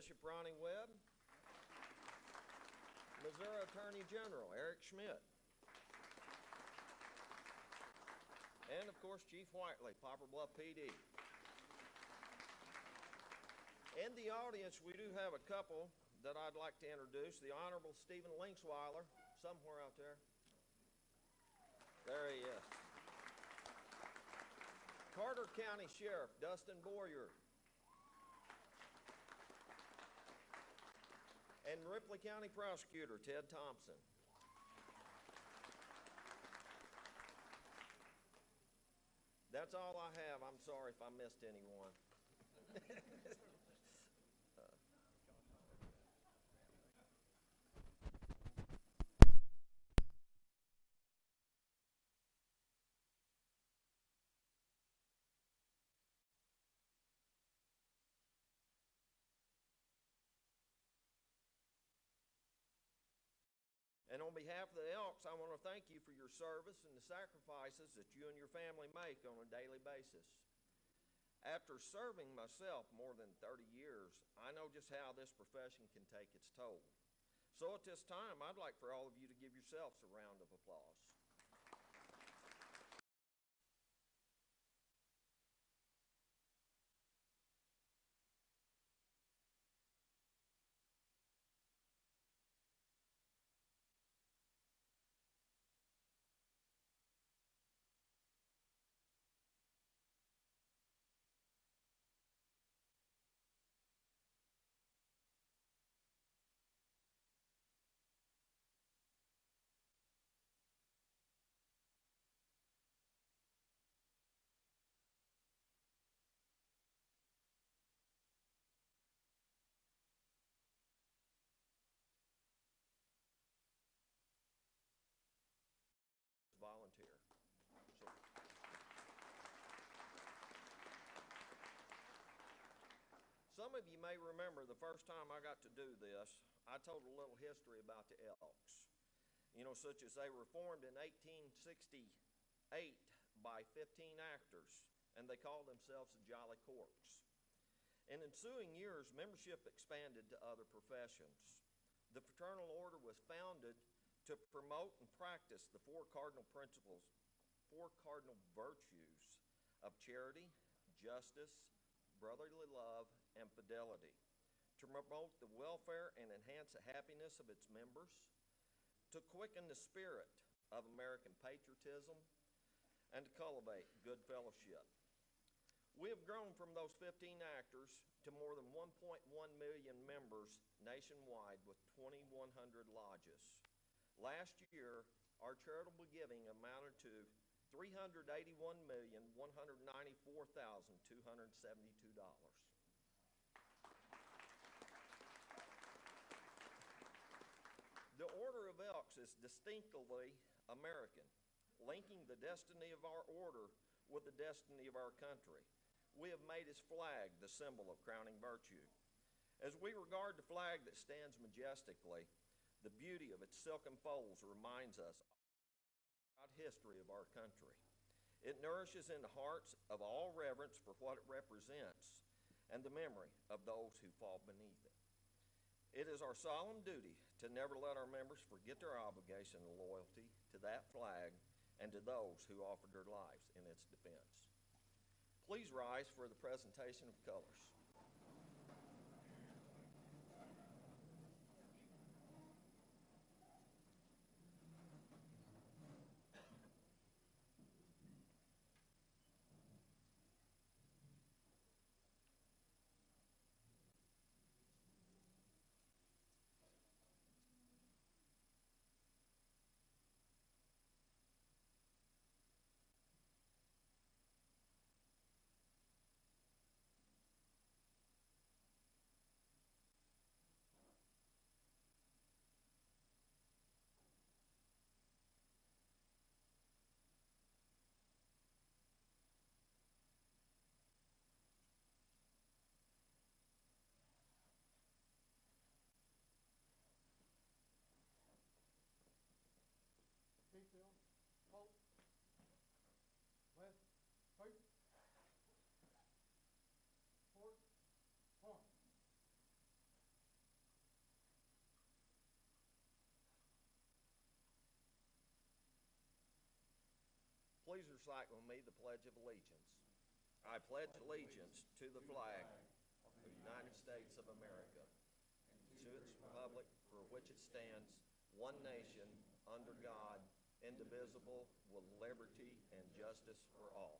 Bishop Ronnie Webb, Missouri Attorney General Eric Schmidt, and of course Chief Whiteley, Poplar Bluff PD. In the audience, we do have a couple that I'd like to introduce. The Honorable Stephen Linksweiler, somewhere out there. There he is. Carter County Sheriff Dustin Boyer. And Ripley County Prosecutor Ted Thompson. That's all I have. I'm sorry if I missed anyone. And on behalf of the Elks, I want to thank you for your service and the sacrifices that you and your family make on a daily basis. After serving myself more than 30 years, I know just how this profession can take its toll. So at this time, I'd like for all of you to give yourselves a round of applause. Volunteer. So, some of you may remember the first time I got to do this, I told a little history about the Elks. You know, such as they were formed in 1868 by 15 actors, and they called themselves the Jolly Corks. In ensuing years, membership expanded to other professions. The fraternal order was founded to promote and practice the four cardinal virtues of charity, justice, brotherly love, and fidelity, to promote the welfare and enhance the happiness of its members, to quicken the spirit of American patriotism, and to cultivate good fellowship. We have grown from those 15 actors to more than 1.1 million members nationwide with 2,100 lodges. Last year, our charitable giving amounted to $381,194,272. The Order of Elks is distinctively American, linking the destiny of our order with the destiny of our country. We have made its flag the symbol of crowning virtue. As we regard the flag that stands majestically, the beauty of its silken folds reminds us of the proud history of our country. It nourishes in the hearts of all reverence for what it represents and the memory of those who fall beneath it. It is our solemn duty to never let our members forget their obligation and loyalty to that flag and to those who offered their lives in its defense. Please rise for the presentation of colors. Please recite with me the Pledge of Allegiance. I pledge allegiance to the flag of the United States of America, to its republic for which it stands, one nation, under God, indivisible, with liberty and justice for all.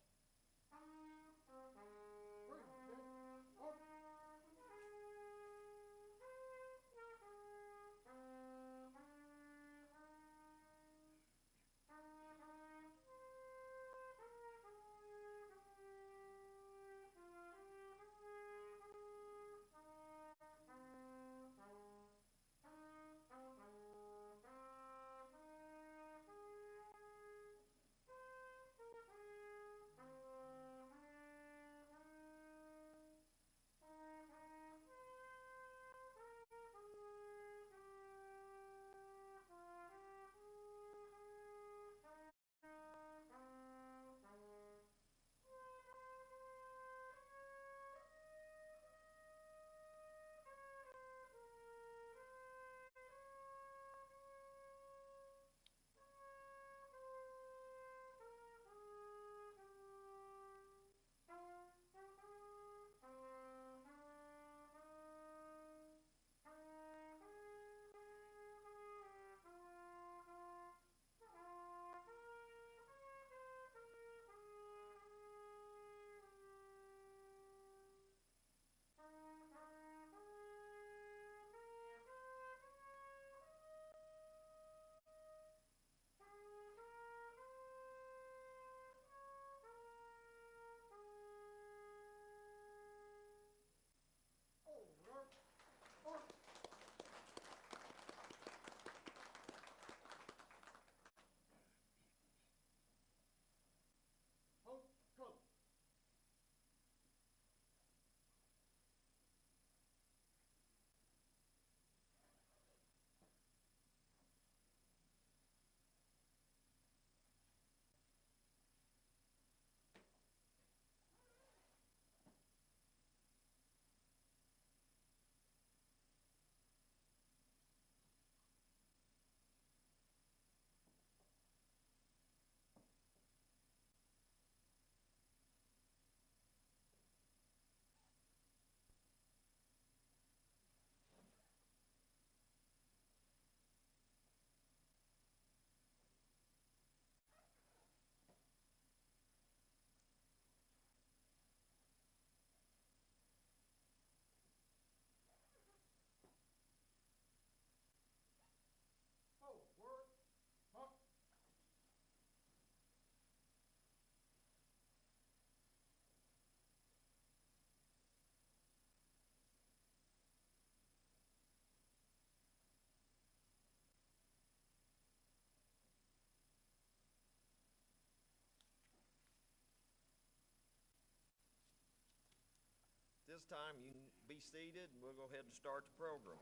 this time, you can be seated, and we'll go ahead and start the program.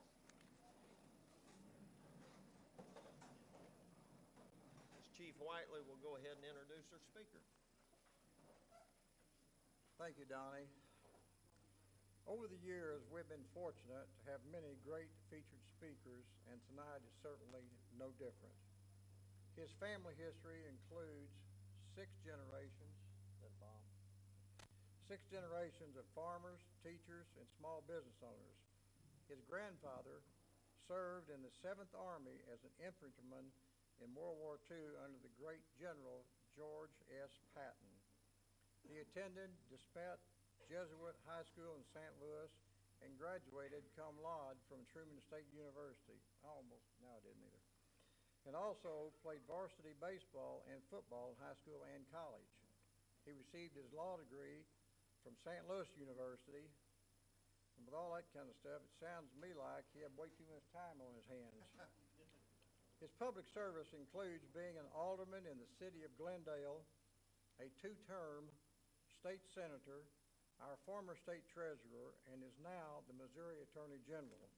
Chief Whiteley will go ahead and introduce our speaker. Thank you, Donnie. Over the years, we've been fortunate to have many great featured speakers, and tonight is certainly no different. His family history includes six generations of farmers, teachers, and small business owners. His grandfather served in the 7th Army as an infantryman in World War II under the great General George S. Patton. He attended DeSmet Jesuit High School in St. Louis and graduated cum laude from Truman State University. I almost, no, I didn't either. And also played varsity baseball and football in high school and college. He received his law degree from St. Louis University. And with all that kind of stuff, it sounds to me like he had way too much time on his hands. His public service includes being an alderman in the city of Glendale, a 2-term state senator, our former state treasurer, and is now the Missouri Attorney General.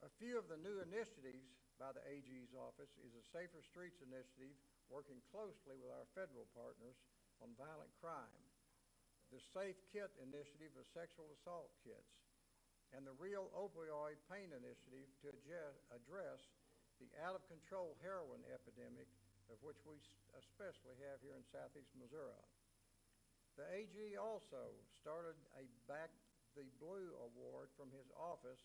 A few of the new initiatives by the AG's office is a Safer Streets initiative working closely with our federal partners on violent crime, the Safe Kit initiative of sexual assault kits, and the Real Opioid Pain initiative to address the out-of-control heroin epidemic, of which we especially have here in southeast Missouri. The AG also started a Back the Blue award from his office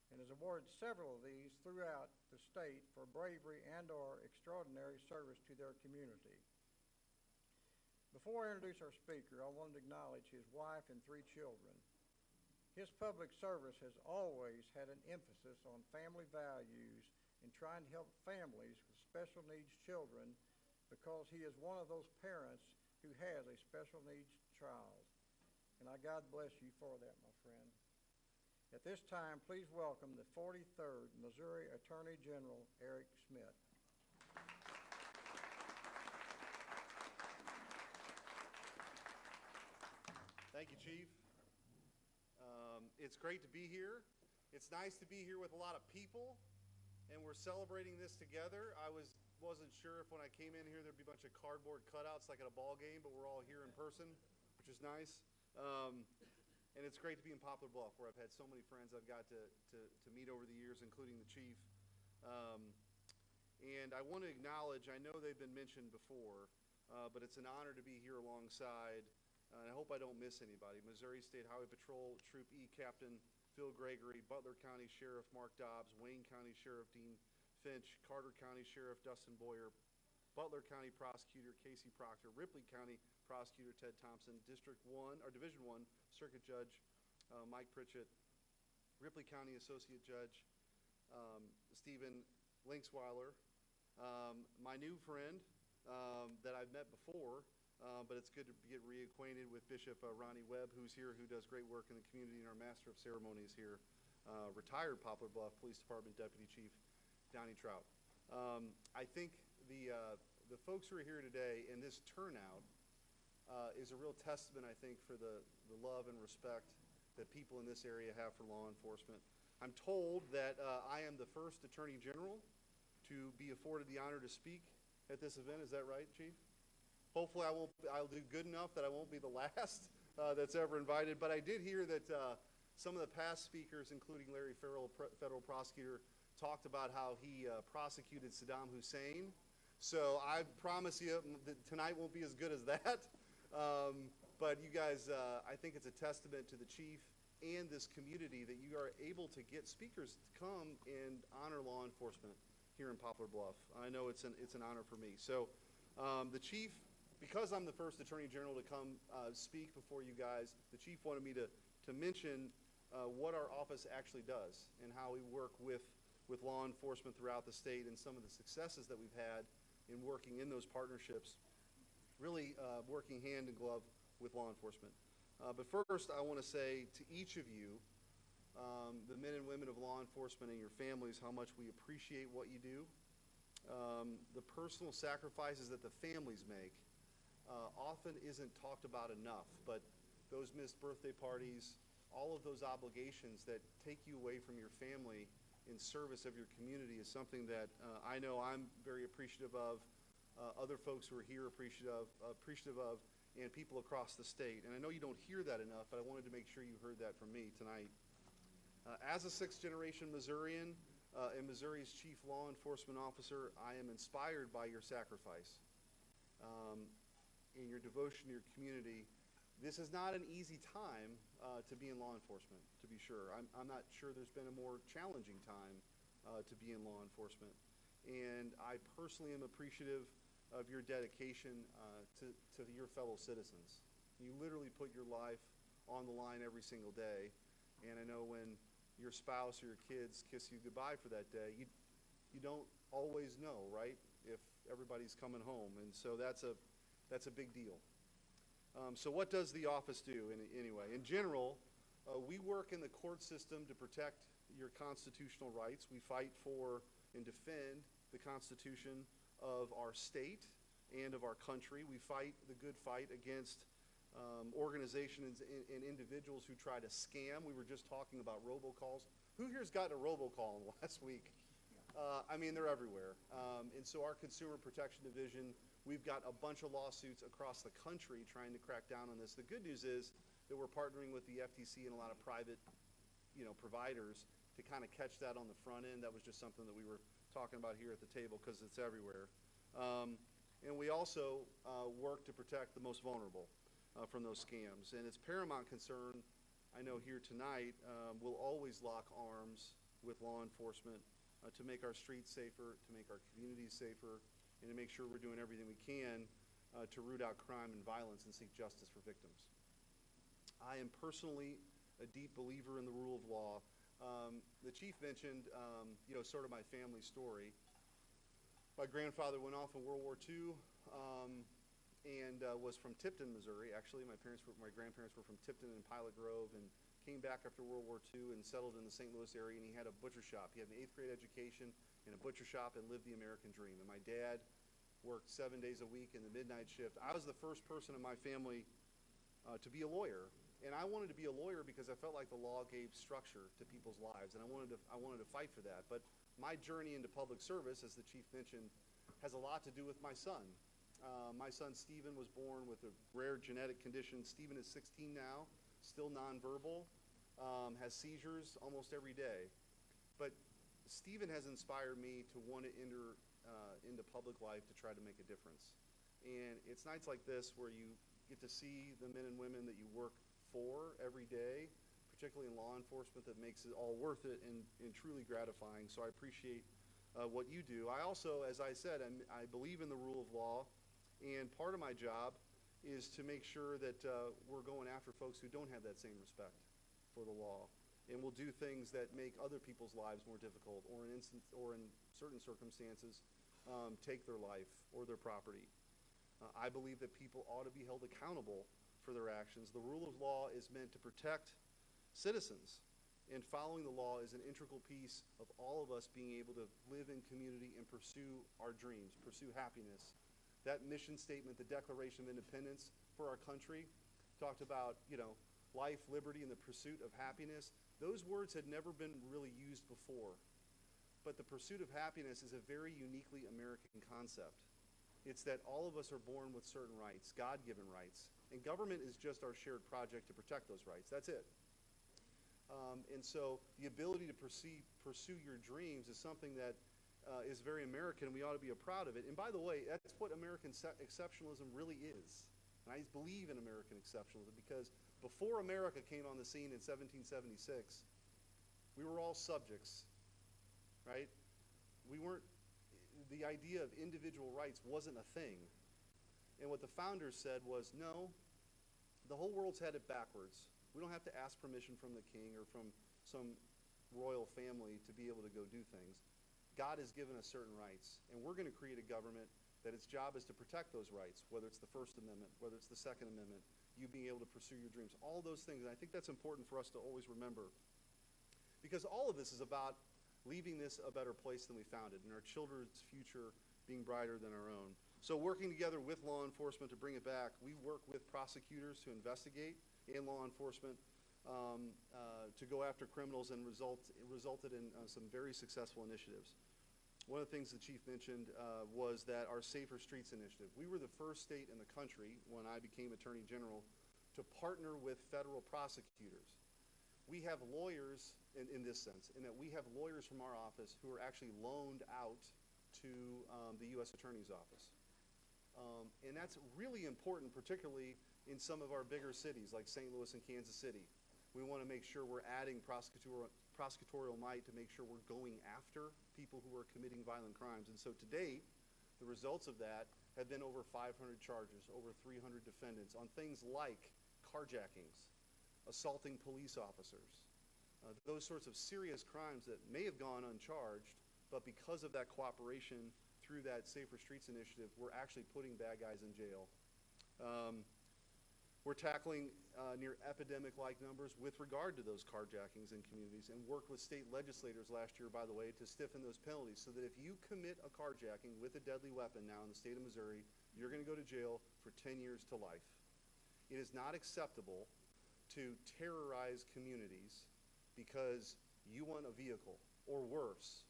and has awarded several of these throughout the state for bravery and/or extraordinary service to their community. Before I introduce our speaker, I want to acknowledge his wife and 3 children. His public service has always had an emphasis on family values and trying to help families with special needs children because he is one of those parents who has a special needs child. And God bless you for that, my friend. At this time, please welcome the 43rd Missouri Attorney General, Eric Schmidt. Thank you, Chief. It's great to be here. It's nice to be here with a lot of people, and we're celebrating this together. I wasn't sure if when I came in here there'd be a bunch of cardboard cutouts like at a ball game, but we're all here in person, which is nice. And it's great to be in Poplar Bluff, where I've had so many friends I've got to meet over the years, including the Chief. And I want to acknowledge, I know they've been mentioned before, but it's an honor to be here alongside, and I hope I don't miss anybody, Missouri State Highway Patrol Troop E Captain Phil Gregory, Butler County Sheriff Mark Dobbs, Wayne County Sheriff Dean Finch, Carter County Sheriff Dustin Boyer, Butler County Prosecutor Casey Proctor, Ripley County Prosecutor Ted Thompson, Division I Circuit Judge Mike Pritchett, Ripley County Associate Judge Stephen Linksweiler, my new friend that I've met before, but it's good to get reacquainted with Bishop Ronnie Webb, who's here, who does great work in the community, and our Master of Ceremonies here, retired Poplar Bluff Police Department Deputy Chief Donnie Trout. I think the folks who are here today and this turnout is a real testament, I think, for the love and respect that people in this area have for law enforcement. I'm told that I am the first Attorney General to be afforded the honor to speak at this event. Is that right, Chief? Hopefully I'll do good enough that I won't be the last that's ever invited. But I did hear that some of the past speakers, including Larry Farrell, federal prosecutor, talked about how he prosecuted Saddam Hussein. So I promise you that tonight won't be as good as that. But you guys, I think it's a testament to the Chief and this community that you are able to get speakers to come and honor law enforcement here in Poplar Bluff. I know it's an honor for me. So the Chief, because I'm the first Attorney General to come speak before you guys, the Chief wanted me to mention what our office actually does and how we work with law enforcement throughout the state and some of the successes that we've had in working in those partnerships, really working hand in glove with law enforcement. But first, I want to say to each of you, the men and women of law enforcement and your families, how much we appreciate what you do. The personal sacrifices that the families make often isn't talked about enough, but those missed birthday parties, all of those obligations that take you away from your family in service of your community is something that I know I'm very appreciative of, other folks who are here appreciative of, and people across the state. And I know you don't hear that enough, but I wanted to make sure you heard that from me tonight. As a sixth-generation Missourian and Missouri's chief law enforcement officer, I am inspired by your sacrifice and your devotion to your community. This is not an easy time to be in law enforcement, to be sure. I'm not sure there's been a more challenging time to be in law enforcement. And I personally am appreciative of your dedication to your fellow citizens. You literally put your life on the line every single day. And I know when your spouse or your kids kiss you goodbye for that day, you don't always know, right, if everybody's coming home. And so that's a big deal. So what does the office do anyway? In general, we work in the court system to protect your constitutional rights. We fight for and defend the Constitution of our state and of our country. We fight the good fight against organizations and individuals who try to scam. We were just talking about robocalls. Who here's gotten a robocall in the last week? I mean, they're everywhere. And so our Consumer Protection Division, we've got a bunch of lawsuits across the country trying to crack down on this. The good news is that we're partnering with the FTC and a lot of private, providers to kind of catch that on the front end. That was just something that we were talking about here at the table because it's everywhere. And we also work to protect the most vulnerable from those scams. And it's paramount concern, I know here tonight, we'll always lock arms with law enforcement to make our streets safer, to make our communities safer, and to make sure we're doing everything we can to root out crime and violence and seek justice for victims. I am personally a deep believer in the rule of law. The chief mentioned, sort of my family story. My grandfather went off in World War II and was from Tipton, Missouri. Actually, my grandparents were from Tipton and Pilot Grove, and came back after World War II and settled in the St. Louis area, and he had a butcher shop. He had an 8th grade education in a butcher shop and lived the American dream. And my dad worked 7 days a week in the midnight shift. I was the first person in my family to be a lawyer. And I wanted to be a lawyer because I felt like the law gave structure to people's lives, and I wanted to fight for that. But my journey into public service, as the chief mentioned, has a lot to do with my son. My son Stephen was born with a rare genetic condition. Stephen is 16 now, still nonverbal, has seizures almost every day. But Stephen has inspired me to want to enter into public life to try to make a difference. And it's nights like this where you get to see the men and women that you work for every day, particularly in law enforcement, that makes it all worth it and truly gratifying. So I appreciate what you do. I also, as I said, I believe in the rule of law, and part of my job is to make sure that we're going after folks who don't have that same respect for the law, and will do things that make other people's lives more difficult, or in certain circumstances, take their life or their property. I believe that people ought to be held accountable for their actions. The rule of law is meant to protect citizens, and following the law is an integral piece of all of us being able to live in community and pursue our dreams, pursue happiness. That mission statement, the Declaration of Independence for our country, talked about, life, liberty, and the pursuit of happiness. Those words had never been really used before. But the pursuit of happiness is a very uniquely American concept. It's that all of us are born with certain rights, God-given rights. And government is just our shared project to protect those rights. That's it. And so the ability to pursue your dreams is something that is very American, and we ought to be proud of it. And by the way, that's what American exceptionalism really is. And I believe in American exceptionalism because before America came on the scene in 1776, we were all subjects, right? The idea of individual rights wasn't a thing. And what the founders said was, no, the whole world's headed backwards. We don't have to ask permission from the king or from some royal family to be able to go do things. God has given us certain rights, and we're going to create a government that its job is to protect those rights, whether it's the First Amendment, whether it's the Second Amendment, you being able to pursue your dreams, all those things. And I think that's important for us to always remember, because all of this is about leaving this a better place than we found it, and our children's future being brighter than our own. So working together with law enforcement to bring it back, we work with prosecutors to investigate and law enforcement to go after criminals, and resulted in some very successful initiatives. One of the things the chief mentioned was that our Safer Streets initiative. We were the first state in the country, when I became Attorney General, to partner with federal prosecutors. We have lawyers in this sense, in that we have lawyers from our office who are actually loaned out to the U.S. Attorney's Office. And that's really important, particularly in some of our bigger cities like St. Louis and Kansas City. We want to make sure we're adding prosecutorial might to make sure we're going after people who are committing violent crimes. And so to date, the results of that have been over 500 charges, over 300 defendants on things like carjackings, assaulting police officers, those sorts of serious crimes that may have gone uncharged, but because of that cooperation through that Safer Streets initiative, we're actually putting bad guys in jail. We're tackling near epidemic-like numbers with regard to those carjackings in communities, and worked with state legislators last year, by the way, to stiffen those penalties so that if you commit a carjacking with a deadly weapon now in the state of Missouri, you're going to go to jail for 10 years to life. It is not acceptable to terrorize communities because you want a vehicle, or worse.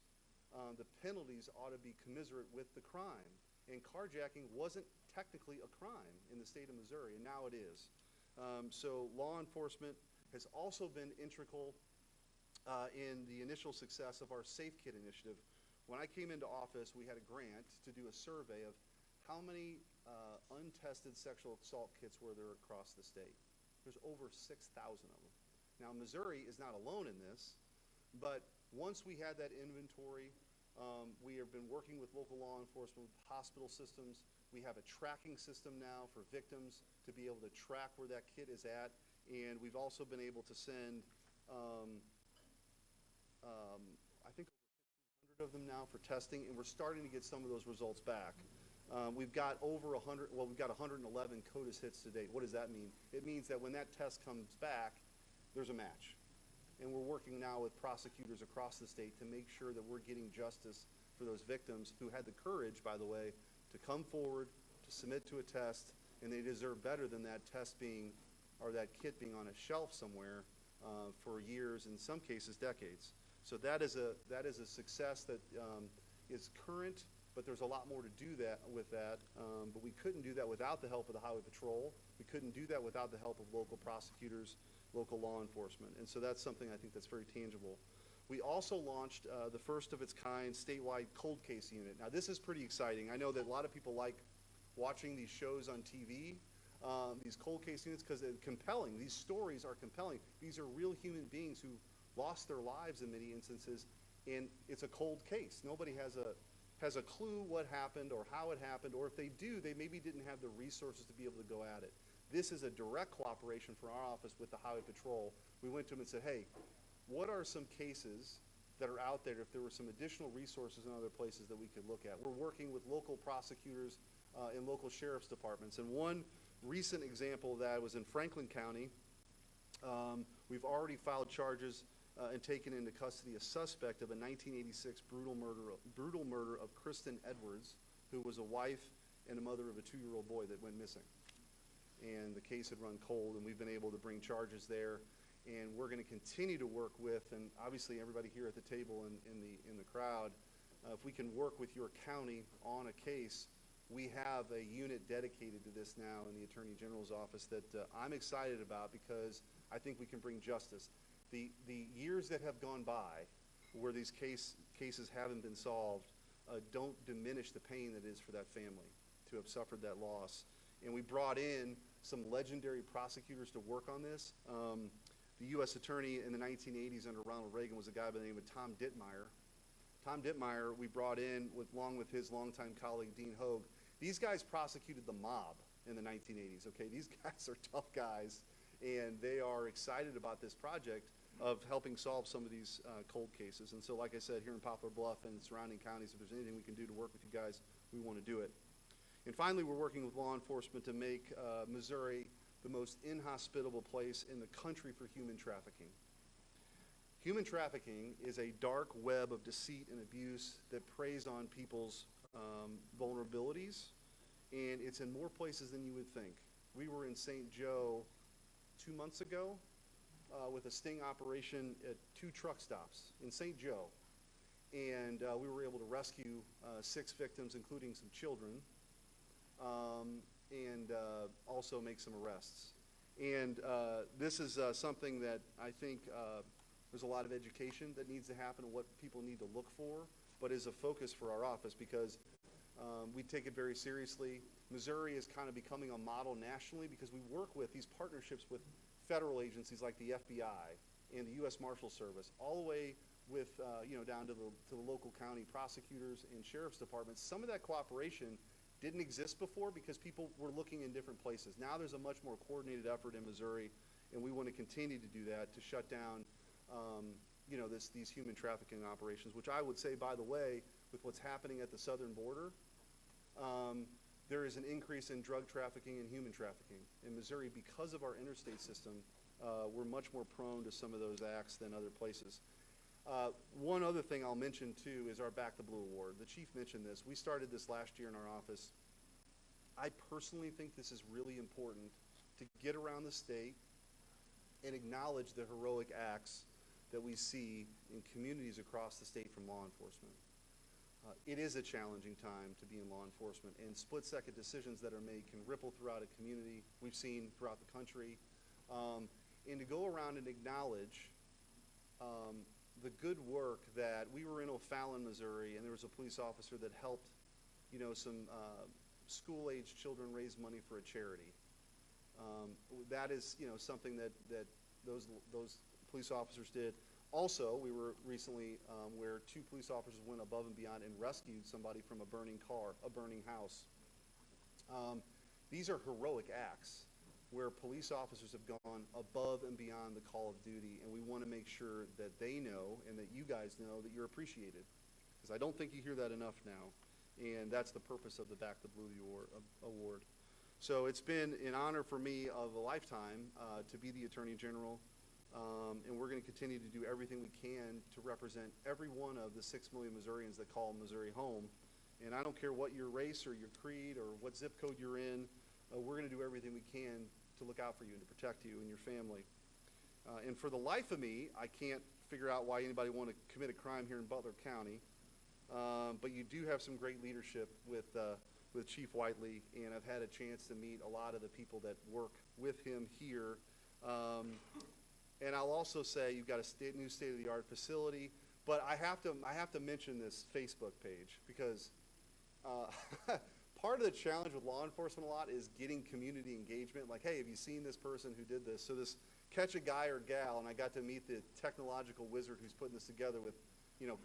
The penalties ought to be commiserate with the crime. And carjacking wasn't technically a crime in the state of Missouri, and now it is. So law enforcement has also been integral in the initial success of our Safe Kit initiative. When I came into office, we had a grant to do a survey of how many untested sexual assault kits were there across the state. There's over 6,000 of them. Now, Missouri is not alone in this, but once we had that inventory, we have been working with local law enforcement, with hospital systems. We have a tracking system now for victims to be able to track where that kit is at. And we've also been able to send, I think, over 1,500 of them now for testing, and we're starting to get some of those results back. We've got over 100, well, we've got 111 CODIS hits to date. What does that mean? It means that when that test comes back, there's a match. And we're working now with prosecutors across the state to make sure that we're getting justice for those victims who had the courage, by the way, to come forward, to submit to a test, and they deserve better than that test being, or that kit being on a shelf somewhere for years, in some cases decades. So that is a success that is current, but there's a lot more to do that with that. But we couldn't do that without the help of the Highway Patrol. We couldn't do that without the help of local prosecutors, local law enforcement. And so that's something I think that's very tangible. We also launched the first of its kind statewide cold case unit. Now this is pretty exciting. I know that a lot of people like watching these shows on TV, these cold case units, because they're compelling. These stories are compelling. These are real human beings who lost their lives in many instances, and it's a cold case. Nobody has a clue what happened or how it happened, or if they do, they maybe didn't have the resources to be able to go at it. This is a direct cooperation from our office with the Highway Patrol. We went to them and said, hey, what are some cases that are out there if there were some additional resources in other places that we could look at? We're working with local prosecutors and local sheriff's departments. And one recent example of that was in Franklin County. We've already filed charges and taken into custody a suspect of a 1986 brutal murder of Kristen Edwards, who was a wife and a mother of a 2-year-old boy that went missing. And the case had run cold, and we've been able to bring charges there. And we're going to continue to work with, and obviously everybody here at the table and in the crowd, if we can work with your county on a case, we have a unit dedicated to this now in the Attorney General's office that I'm excited about, because I think we can bring justice. The years that have gone by where these cases haven't been solved don't diminish the pain that it is for that family to have suffered that loss. And we brought in some legendary prosecutors to work on this. The U.S. Attorney in the 1980s under Ronald Reagan was a guy by the name of Tom Dittmeyer. Tom Dittmeyer we brought in along with his longtime colleague Dean Hogue. These guys prosecuted the mob in the 1980s, okay? These guys are tough guys, and they are excited about this project of helping solve some of these cold cases. And so, like I said, here in Poplar, Bluff, and surrounding counties, if there's anything we can do to work with you guys, we want to do it. And finally, we're working with law enforcement to make Missouri the most inhospitable place in the country for human trafficking. Human trafficking is a dark web of deceit and abuse that preys on people's vulnerabilities and it's in more places than you would think. We were in St. Joe 2 months ago with a sting operation at 2 truck stops in St. Joe. And we were able to rescue 6 victims, including some children, and also make some arrests. And this is something that I think there's a lot of education that needs to happen and what people need to look for, but is a focus for our office because we take it very seriously. Missouri is kind of becoming a model nationally because we work with these partnerships with federal agencies like the FBI and the U.S. Marshal Service, all the way with, down to the local county prosecutors and sheriff's departments. Some of that cooperation didn't exist before because people were looking in different places. Now there's a much more coordinated effort in Missouri, and we want to continue to do that to shut down, these human trafficking operations, which I would say, by the way, with what's happening at the southern border, there is an increase in drug trafficking and human trafficking in Missouri because of our interstate system. We're much more prone to some of those acts than other places. One other thing I'll mention, too, is our Back the Blue Award. The chief mentioned this. We started this last year in our office. I personally think this is really important to get around the state and acknowledge the heroic acts that we see in communities across the state from law enforcement. It is a challenging time to be in law enforcement, and split-second decisions that are made can ripple throughout a community. We've seen throughout the country. And to go around and acknowledge the good work that we were in O'Fallon, Missouri, and there was a police officer that helped, some school-aged children raise money for a charity. That is, something that those police officers did. Also, we were recently where 2 police officers went above and beyond and rescued somebody from a burning car, a burning house. These are heroic acts where police officers have gone above and beyond the call of duty, and we want to make sure that they know and that you guys know that you're appreciated, because I don't think you hear that enough now, and that's the purpose of the Back the Blue Award. So it's been an honor for me of a lifetime to be the Attorney General, and we're going to continue to do everything we can to represent every one of the 6 million Missourians that call Missouri home. And I don't care what your race or your creed or what zip code you're in, we're going to do everything we can to look out for you and to protect you and your family. And for the life of me, I can't figure out why anybody want to commit a crime here in Butler County. But you do have some great leadership with Chief Whiteley, and I've had a chance to meet a lot of the people that work with him here. And I'll also say you've got a new state-of-the-art facility, but I have to mention this Facebook page because part of the challenge with law enforcement a lot is getting community engagement. Like, hey, have you seen this person who did this? So this Catch a Guy or Gal, and I got to meet the technological wizard who's putting this together with,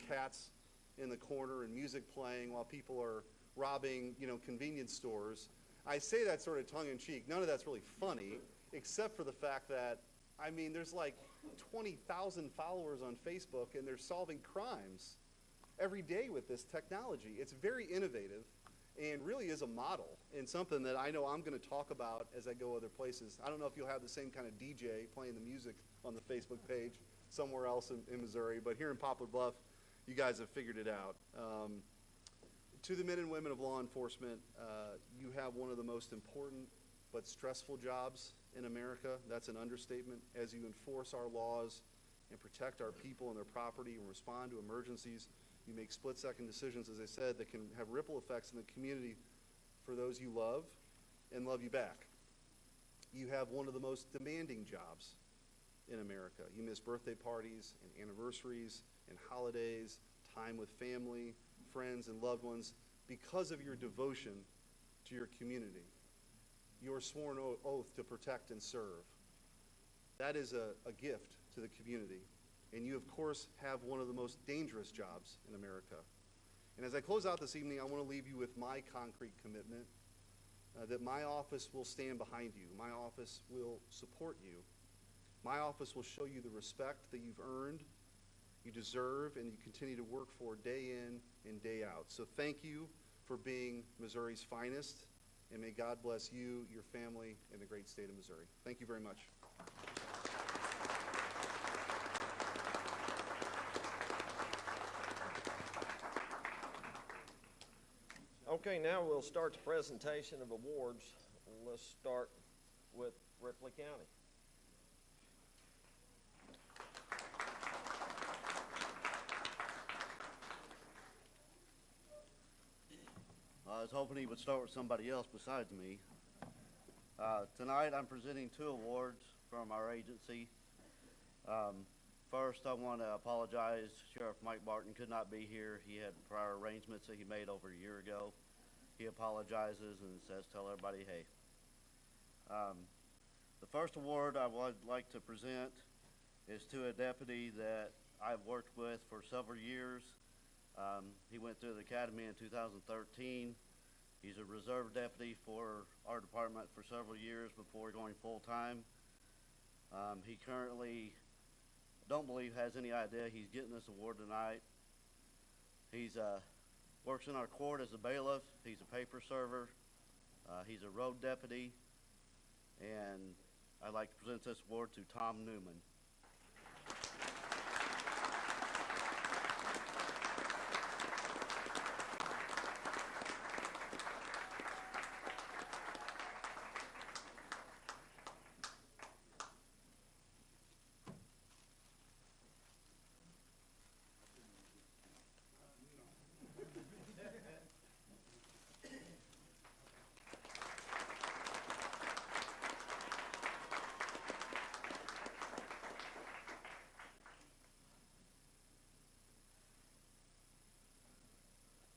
cats in the corner and music playing while people are robbing, convenience stores. I say that sort of tongue-in-cheek. None of that's really funny, except for the fact that, there's like 20,000 followers on Facebook, and they're solving crimes every day with this technology. It's very innovative and really is a model and something that I know I'm going to talk about as I go other places. I don't know if you'll have the same kind of DJ playing the music on the Facebook page somewhere else in Missouri, but here in Poplar Bluff, you guys have figured it out. To the men and women of law enforcement, you have one of the most important but stressful jobs in America. That's an understatement. As you enforce our laws and protect our people and their property and respond to emergencies, you make split-second decisions, as I said, that can have ripple effects in the community for those you love and love you back. You have one of the most demanding jobs in America. You miss birthday parties and anniversaries and holidays, time with family, friends, and loved ones because of your devotion to your community, your sworn oath to protect and serve. That is a gift to the community. And you, of course, have one of the most dangerous jobs in America. And as I close out this evening, I want to leave you with my concrete commitment that my office will stand behind you. My office will support you. My office will show you the respect that you've earned, you deserve, and you continue to work for day in and day out. So thank you for being Missouri's finest, and may God bless you, your family, and the great state of Missouri. Thank you very much. Okay, now we'll start the presentation of awards. Let's start with Ripley County. I was hoping he would start with somebody else besides me. Tonight I'm presenting 2 awards from our agency. First, I want to apologize. Sheriff Mike Barton could not be here. He had prior arrangements that he made over a year ago. He apologizes and says, tell everybody, hey. The first award I would like to present is to a deputy that I've worked with for several years. He went through the academy in 2013. He's a reserve deputy for our department for several years before going full-time. He currently, don't believe, has any idea he's getting this award tonight. He's works in our court as a bailiff. He's a paper server. He's a road deputy. And I'd like to present this award to Tom Newman.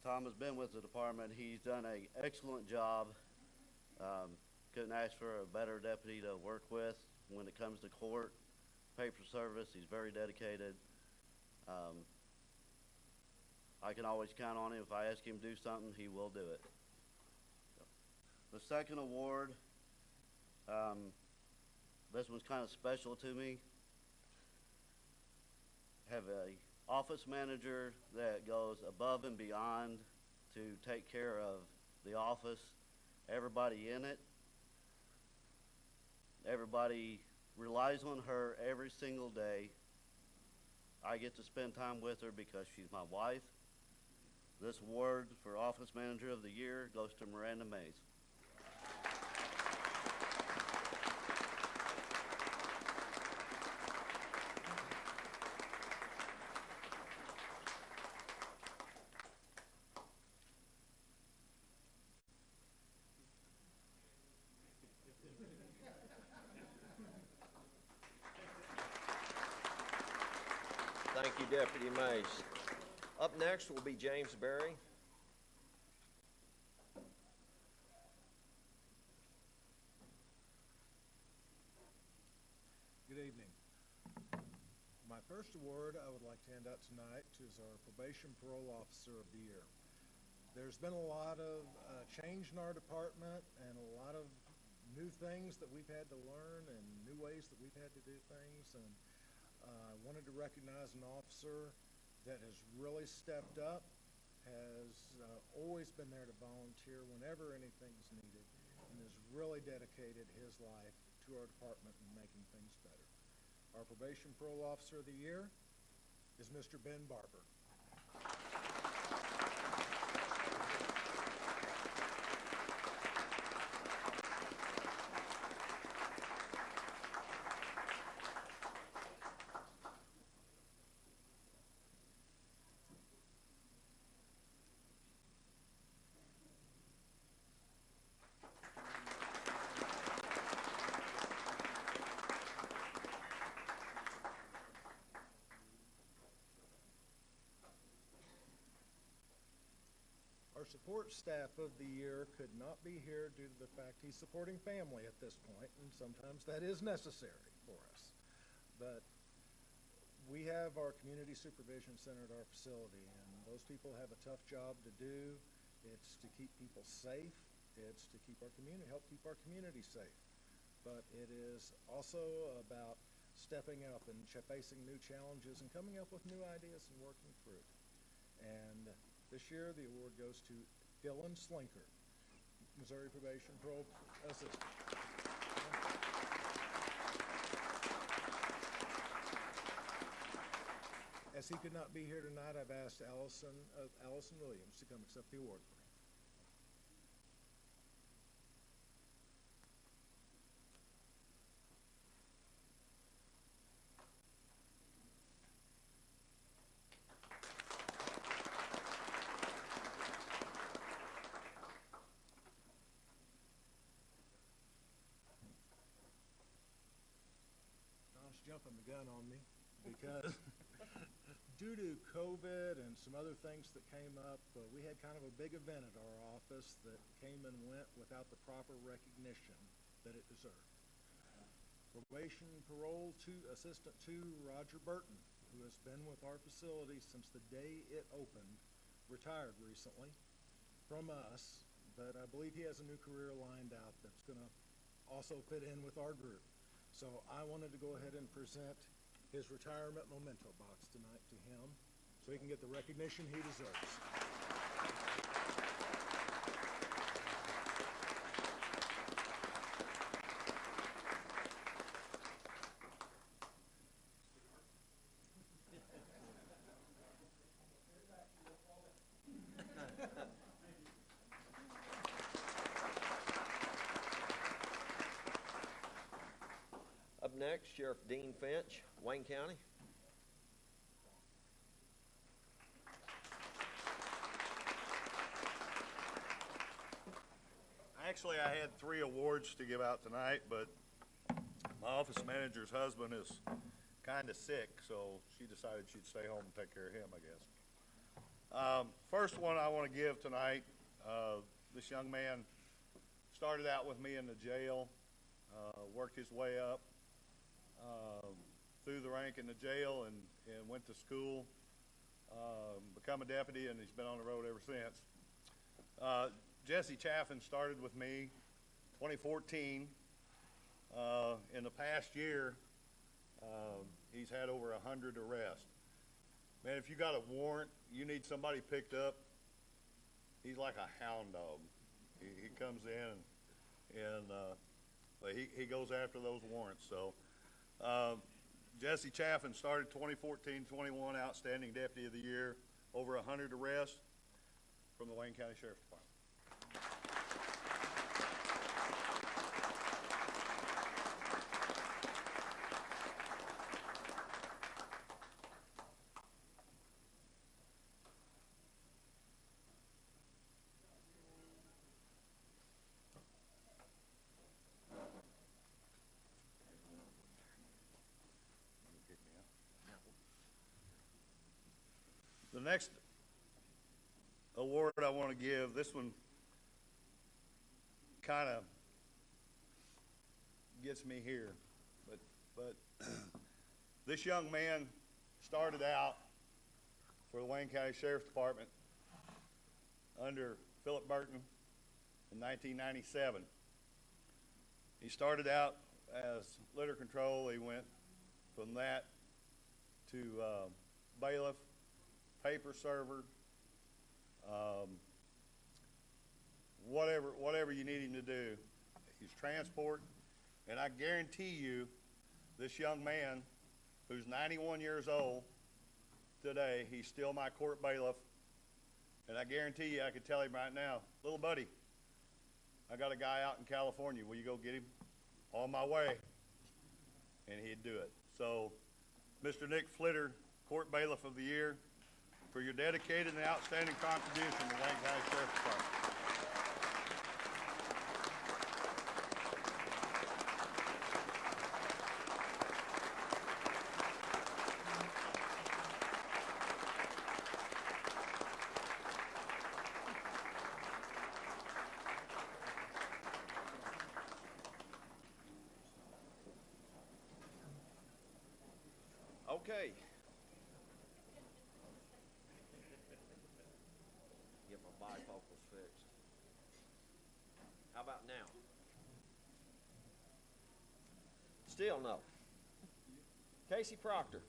Tom has been with the department. He's done an excellent job. Couldn't ask for a better deputy to work with when it comes to court, paper service. He's very dedicated. I can always count on him. If I ask him to do something, he will do it. The second award, this one's kind of special to me. Have a office manager that goes above and beyond to take care of the office, everybody in it. Everybody relies on her every single day. I get to spend time with her because she's my wife. This award for Office Manager of the Year goes to Miranda Mays. Thank you, Deputy Mays. Up next will be James Berry. Good evening. My first award I would like to hand out tonight is our Probation Parole Officer of the Year. There's been a lot of change in our department and a lot of new things that we've had to learn and new ways that we've had to do things. And I wanted to recognize an officer that has really stepped up, has always been there to volunteer whenever anything's needed, and has really dedicated his life to our department and making things better. Our Probation Parole Officer of the Year is Mr. Ben Barber. Our support staff of the year could not be here due to the fact he's supporting family at this point, and sometimes that is necessary for us. But we have our community supervision center at our facility, and those people have a tough job to do. It's to keep people safe. It's to keep our community, help keep our community safe. But it is also about stepping up and facing new challenges and coming up with new ideas and working through. And this year, the award goes to Dylan Slinker, Missouri Probation Parole Assistant. As he could not be here tonight, I've asked Allison Williams to come accept the award for him. jumping the gun on me because due to COVID and some other things that came up, we had kind of a big event at our office that came and went without the proper recognition that it deserved. Probation Parole Assistant 2 Roger Burton, who has been with our facility since the day it opened, retired recently from us, but I believe he has a new career lined out that's going to also fit in with our group. So I wanted to go ahead and present his retirement memento box tonight to him so he can get the recognition he deserves. Up next, Sheriff Dean Finch, Wayne County. Actually, I had 3 awards to give out tonight, but my office manager's husband is kind of sick, so she decided she'd stay home and take care of him, I guess. First one I want to give tonight, this young man started out with me in the jail, worked his way up through the rank in the jail and went to school, become a deputy, and he's been on the road ever since. Jesse Chaffin started with me 2014. In the past year, he's had over 100 arrests. Man, if you got a warrant, you need somebody picked up, he's like a hound dog. He comes in and he goes after those warrants. So Jesse Chaffin started 2014-21 Outstanding Deputy of the Year, over 100 arrests from the Wayne County Sheriff's Department. The next award I want to give, this one kind of gets me here, but this young man started out for the Wayne County Sheriff's Department under Philip Burton in 1997. He started out as litter control. He went from that to bailiff, paper server, whatever you need him to do. He's transport, and I guarantee you, this young man, who's 91 years old today, he's still my court bailiff, and I guarantee you, I could tell him right now, little buddy, I got a guy out in California, will you go get him? On my way, and he'd do it. So, Mr. Nick Flitter, Court Bailiff of the Year, for your dedicated and outstanding contribution to Wayne County Sheriff's Department. Okay. Get my bifocals fixed. How about now? Still no. Casey Proctor.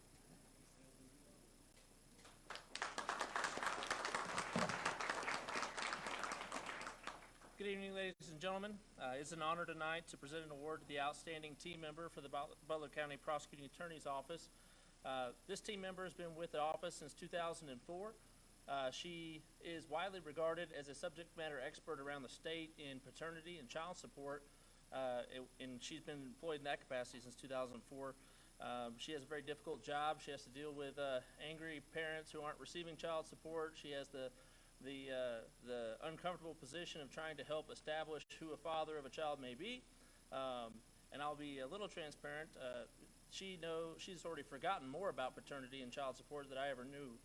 Good evening, ladies and gentlemen. It's an honor tonight to present an award to the outstanding team member for the Butler County Prosecuting Attorney's Office. This team member has been with the office since 2004. She is widely regarded as a subject matter expert around the state in paternity and child support, and she's been employed in that capacity since 2004. She has a very difficult job. She has to deal with angry parents who aren't receiving child support. She has the uncomfortable position of trying to help establish who a father of a child may be. And I'll be a little transparent. she's already forgotten more about paternity and child support than I ever knew.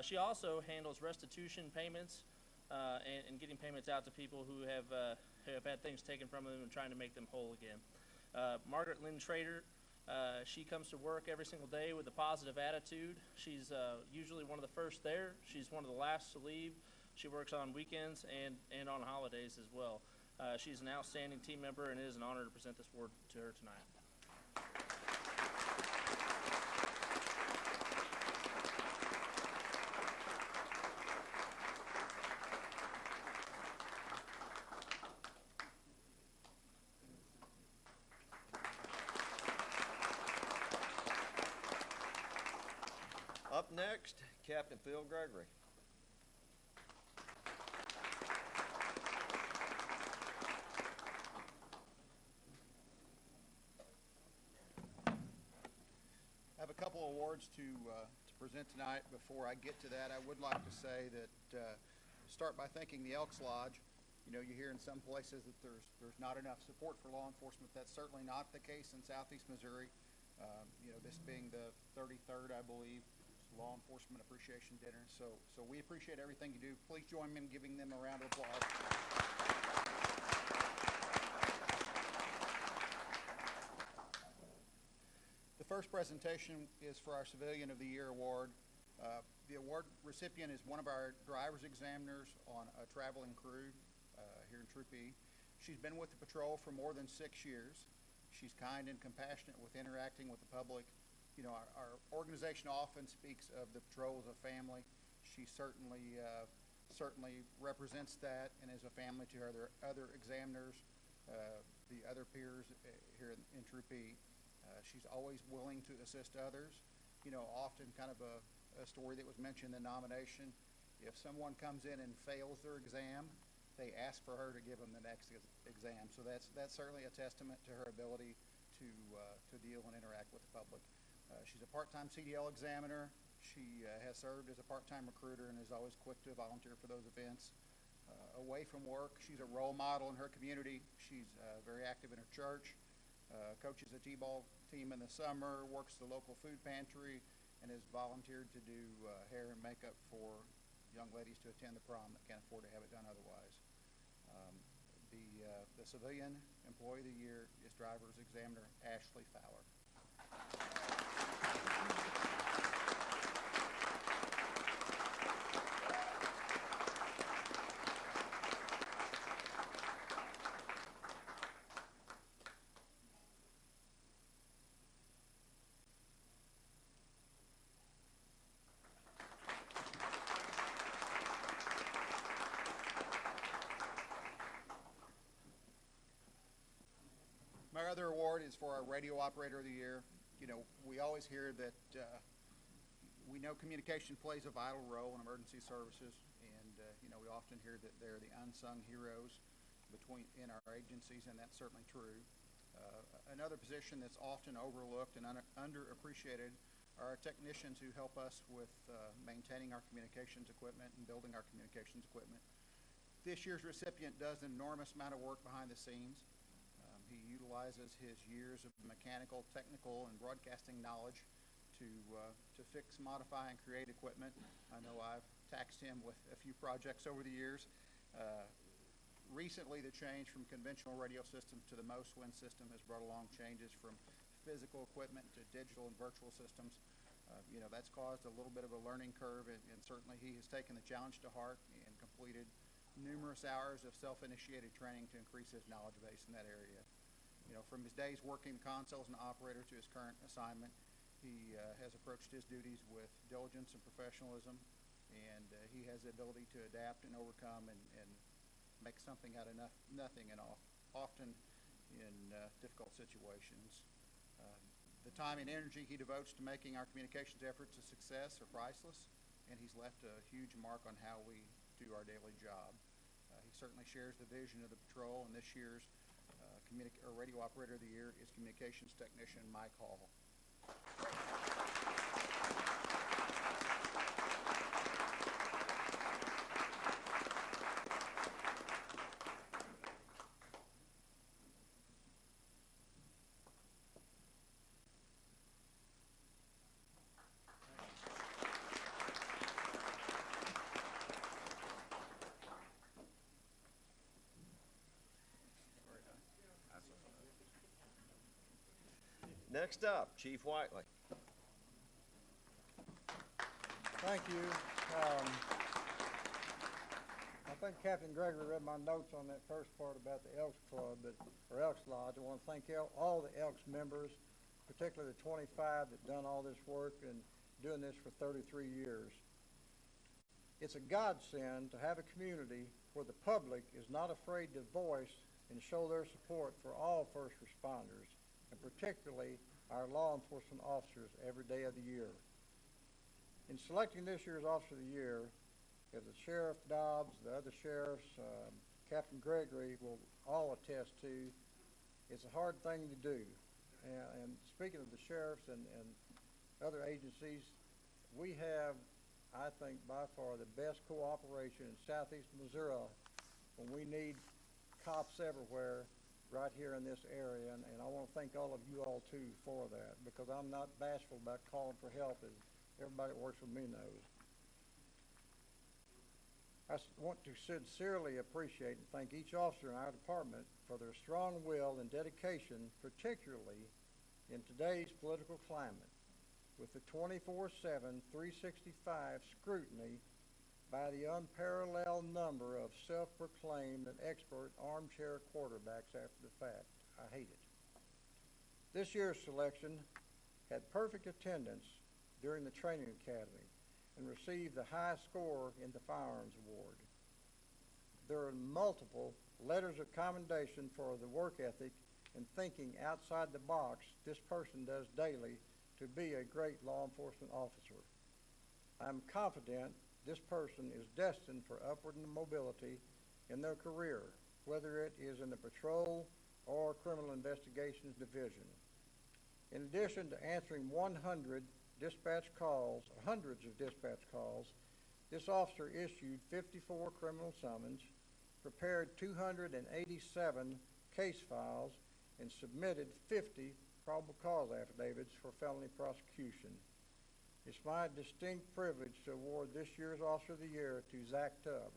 She also handles restitution payments and getting payments out to people who have had things taken from them and trying to make them whole again. Margaret Lynn Trader, she comes to work every single day with a positive attitude. She's usually one of the first there. She's one of the last to leave. She works on weekends and on holidays as well. She's an outstanding team member, and it is an honor to present this award to her tonight. Up next, Captain Phil Gregory. I have a couple of awards to present tonight. Before I get to that, I would like to say that, start by thanking the Elks Lodge. You know, you hear in some places that there's not enough support for law enforcement. That's certainly not the case in Southeast Missouri. You know, this being the 33rd, I believe, Law Enforcement Appreciation Dinner. So we appreciate everything you do. Please join me in giving them a round of applause. The first presentation is for our Civilian of the Year Award. The award recipient is one of our driver's examiners on a traveling crew here in Troop E. She's been with the patrol for more than 6 years. She's kind and compassionate with interacting with the public. You know, our organization often speaks of the patrol as a family. She certainly represents that and is a family to her other examiners, the other peers here in Troop E. She's always willing to assist others. You know, often kind of a story that was mentioned in the nomination. If someone comes in and fails their exam, they ask for her to give them the next exam. So that's certainly a testament to her ability to deal and interact with the public. She's a part-time CDL examiner. She has served as a part-time recruiter and is always quick to volunteer for those events. Away from work, she's a role model in her community. She's very active in her church, coaches a T-ball team in the summer, works the local food pantry, and has volunteered to do hair and makeup for young ladies to attend the prom that can't afford to have it done otherwise. The Civilian Employee of the Year is Driver's Examiner Ashley Fowler. My other award is for our Radio Operator of the Year. You know, we always hear that we know communication plays a vital role in emergency services, and you know, we often hear that they're the unsung heroes in our agencies, and that's certainly true. Another position that's often overlooked and underappreciated are our technicians who help us with maintaining our communications equipment and building our communications equipment. This year's recipient does an enormous amount of work behind the scenes. He utilizes his years of mechanical, technical, and broadcasting knowledge to fix, modify, and create equipment. I know I've taxed him with a few projects over the years. Recently, the change from conventional radio systems to the MOSWIN system has brought along changes from physical equipment to digital and virtual systems. You know, that's caused a little bit of a learning curve, and certainly he has taken the challenge to heart and completed numerous hours of self-initiated training to increase his knowledge base in that area. You know, from his days working the console as an operator to his current assignment, he has approached his duties with diligence and professionalism, and he has the ability to adapt and overcome and make something out of nothing, and often in difficult situations. The time and energy he devotes to making our communications efforts a success are priceless, and he's left a huge mark on how we do our daily job. He certainly shares the vision of the patrol, and this year's Radio Operator of the Year is Communications Technician Mike Hall. Next up, Chief Whiteley. Thank you. I think Captain Gregory read my notes on that first part about the Elks Club, or Elks Lodge. I want to thank all the Elks members, particularly the 25 that done all this work and doing this for 33 years. It's a godsend to have a community where the public is not afraid to voice and show their support for all first responders, and particularly our law enforcement officers every day of the year. In selecting this year's Officer of the Year, as the Sheriff Dobbs, the other sheriffs, Captain Gregory will all attest to, it's a hard thing to do. And speaking of the sheriffs and other agencies, we have, I think, by far the best cooperation in southeast Missouri when we need cops everywhere right here in this area. And I want to thank all of you all, too, for that, because I'm not bashful about calling for help, as everybody that works with me knows. I want to sincerely appreciate and thank each officer in our department for their strong will and dedication, particularly in today's political climate, with the 24/7, 365 scrutiny by the unparalleled number of self-proclaimed and expert armchair quarterbacks after the fact. I hate it. This year's selection had perfect attendance during the training academy and received the highest score in the Firearms Award. There are multiple letters of commendation for the work ethic and thinking outside the box this person does daily to be a great law enforcement officer. I'm confident this person is destined for upward mobility in their career, whether it is in the patrol or criminal investigations division. In addition to answering 100 dispatch calls, hundreds of dispatch calls, this officer issued 54 criminal summons, prepared 287 case files, and submitted 50 probable cause affidavits for felony prosecution. It's my distinct privilege to award this year's Officer of the Year to Zach Tubb.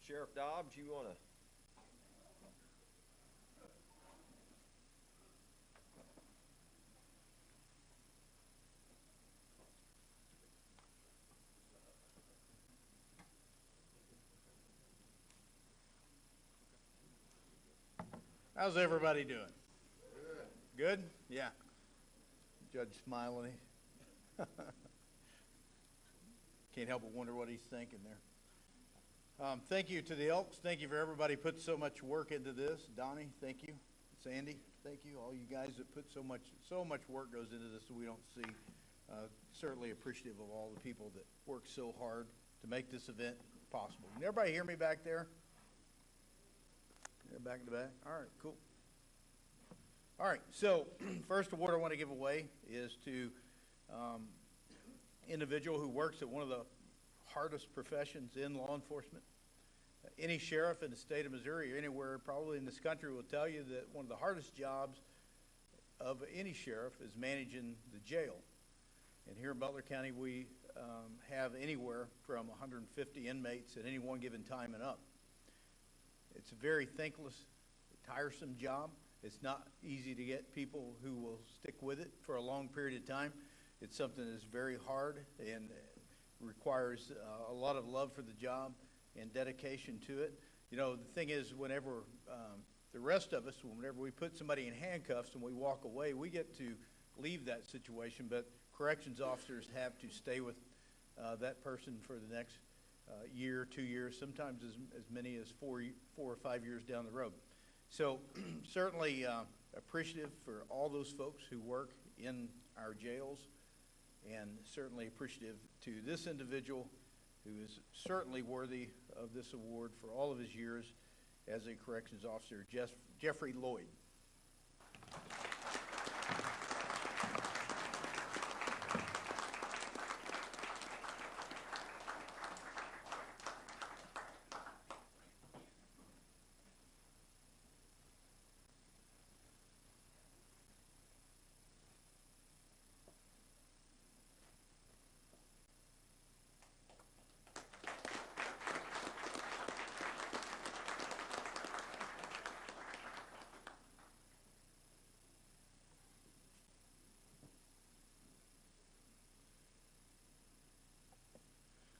Sheriff Dobbs, you want to? How's everybody doing? Good. Good? Yeah. Judge smiling. Can't help but wonder what he's thinking there. Thank you to the Elks. Thank you for everybody who put so much work into this. Donnie, thank you. Sandy, thank you. All you guys that put so much work goes into this that we don't see. Certainly appreciative of all the people that work so hard to make this event possible. Can everybody hear me back there? Yeah, back to back. All right, cool. All right, so first award I want to give away is to individual who works at one of the hardest professions in law enforcement. Any sheriff in the state of Missouri or anywhere probably in this country will tell you that one of the hardest jobs of any sheriff is managing the jail. And here in Butler County we have anywhere from 150 inmates at any one given time and up. It's a very thankless, tiresome job. It's not easy to get people who will stick with it for a long period of time. It's something that's very hard and requires a lot of love for the job and dedication to it. You know, the thing is, whenever the rest of us, whenever we put somebody in handcuffs and we walk away, we get to leave that situation, but corrections officers have to stay with that person for the next year, 2 years, sometimes as many as 4 or 5 years down the road. So certainly appreciative for all those folks who work in our jails, and certainly appreciative to this individual who is certainly worthy of this award for all of his years as a corrections officer, Jeffrey Lloyd.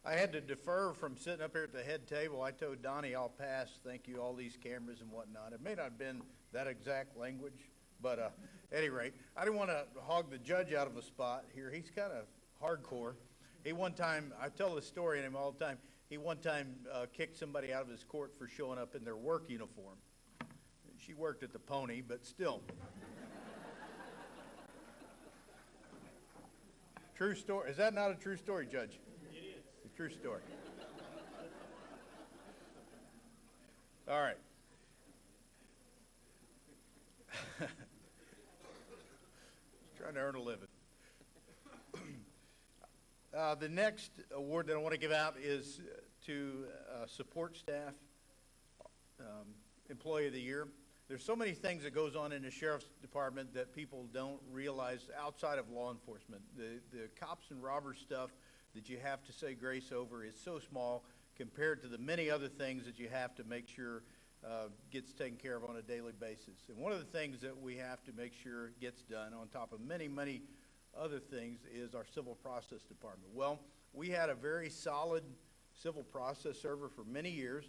I had to defer from sitting up here at the head table. I told Donnie, I'll pass, thank you, all these cameras and whatnot. It may not have been that exact language, but at any rate, I didn't want to hog the judge out of a spot here. He's kind of hardcore. He one time, I tell this story in him all the time, he one time kicked somebody out of his court for showing up in their work uniform. She worked at the Pony, but still. True story. Is that not a true story, Judge? True story. All right. Trying to earn a living. The next award that I want to give out is to support staff, Employee of the Year. There's so many things that goes on in the sheriff's department that people don't realize outside of law enforcement. The cops and robbers stuff that you have to say grace over is so small compared to the many other things that you have to make sure gets taken care of on a daily basis. And one of the things that we have to make sure gets done on top of many, many other things is our civil process department. Well, we had a very solid civil process server for many years,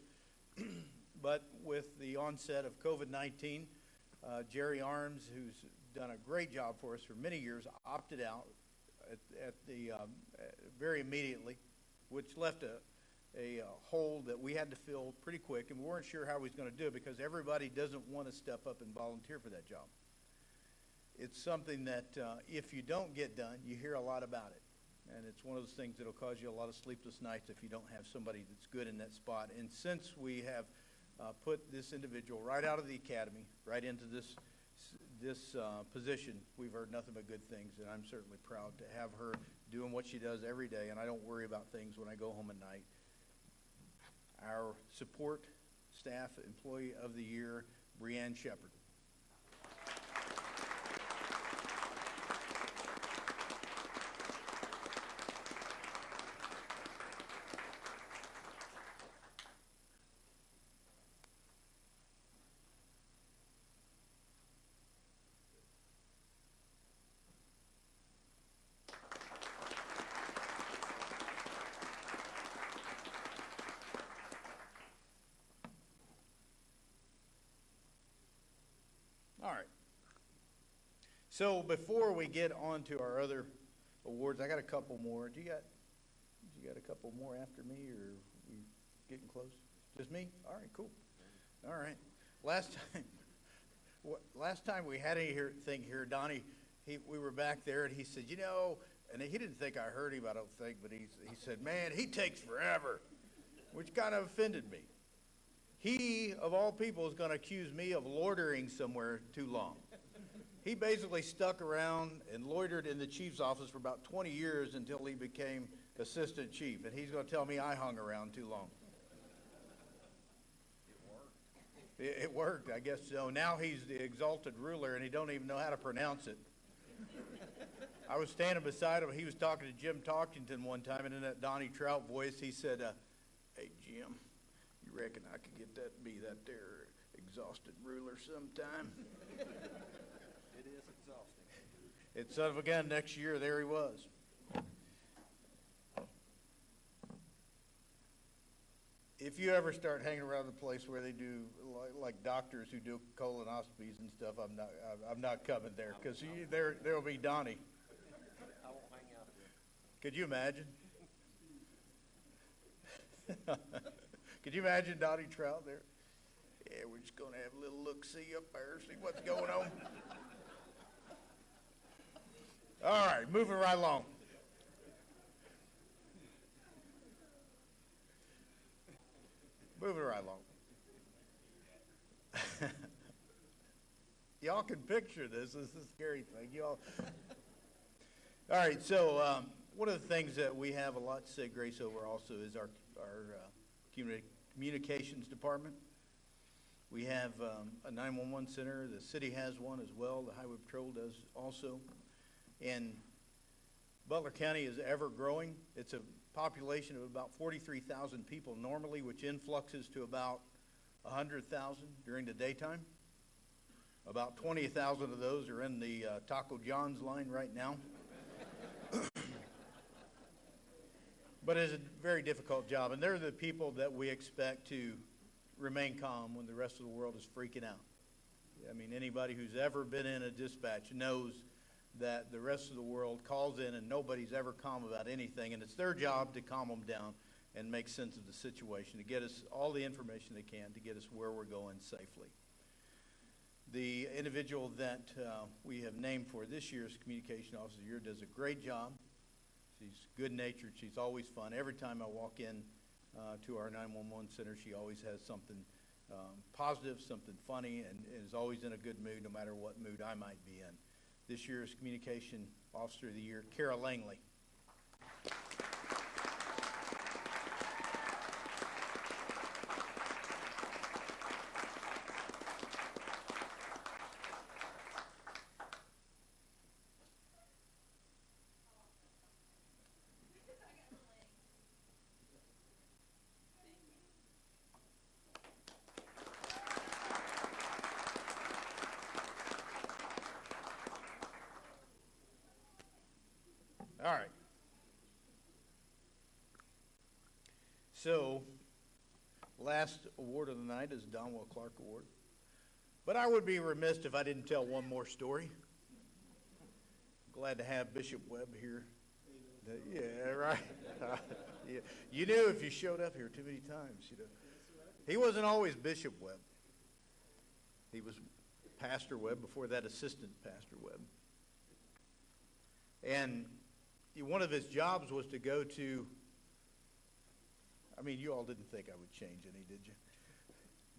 but with the onset of COVID-19, Jerry Arms, who's done a great job for us for many years, opted out at the very immediately, which left a hole that we had to fill pretty quick, and we weren't sure how we was going to do it because everybody doesn't want to step up and volunteer for that job. It's something that if you don't get done, you hear a lot about it, and it's one of those things that'll cause you a lot of sleepless nights if you don't have somebody that's good in that spot. And since we have put this individual right out of the academy, right into this position, we've heard nothing but good things, and I'm certainly proud to have her doing what she does every day, and I don't worry about things when I go home at night. Our support staff employee of the year, Breanne Shepard. All right. So before we get on to our other awards, I got a couple more. You got a couple more after me, or we getting close? Just me? All right, cool. All right. Last time we had anything here, Donnie, we were back there, and he said, you know, and he didn't think I heard him, I don't think, but he said, man, he takes forever, which kind of offended me. He, of all people, is going to accuse me of loitering somewhere too long. He basically stuck around and loitered in the chief's office for about 20 years until he became assistant chief, and he's going to tell me I hung around too long. It worked, I guess so. Now he's the exalted ruler, and he don't even know how to pronounce it. I was standing beside him. He was talking to Jim Talkington one time, and in that Donnie Trout voice, he said, hey, Jim, you reckon I could be that there exhausted ruler sometime? It is exhausting. It's son of a gun. Next year, there he was. If you ever start hanging around the place where they do like doctors who do colonoscopies and stuff, I'm not coming there because there'll be Donnie. I won't hang out there. Could you imagine? Could you imagine Donnie Trout there? Yeah, we're just going to have a little look-see up there, see what's going on. All right, moving right along. Moving right along. y'all can picture this. This is a scary thing. Y'all. All right, so one of the things that we have a lot to say grace over also is our communications department. We have a 911 center. The city has one as well. The Highway Patrol does also. And Butler County is ever growing. It's a population of about 43,000 people normally, which influxes to about 100,000 during the daytime. About 20,000 of those are in the Taco John's line right now. But it's a very difficult job, and they're the people that we expect to remain calm when the rest of the world is freaking out. I mean, anybody who's ever been in a dispatch knows that the rest of the world calls in and nobody's ever calm about anything, and it's their job to calm them down and make sense of the situation, to get us all the information they can to get us where we're going safely. The individual that we have named for this year's Communication Officer of the Year does a great job. She's good-natured. She's always fun. Every time I walk in to our 911 center, she always has something positive, something funny, and is always in a good mood no matter what mood I might be in. This year's Communication Officer of the Year, Kara Langley. All right. So, last award of the night is Donwell Clark Award. But I would be remiss if I didn't tell one more story. Glad to have Bishop Webb here. Yeah, right. Yeah. You knew if you showed up here too many times, you know. He wasn't always Bishop Webb. He was Pastor Webb, before that Assistant Pastor Webb. And one of his jobs was to go to, I mean, you all didn't think I would change any, did you?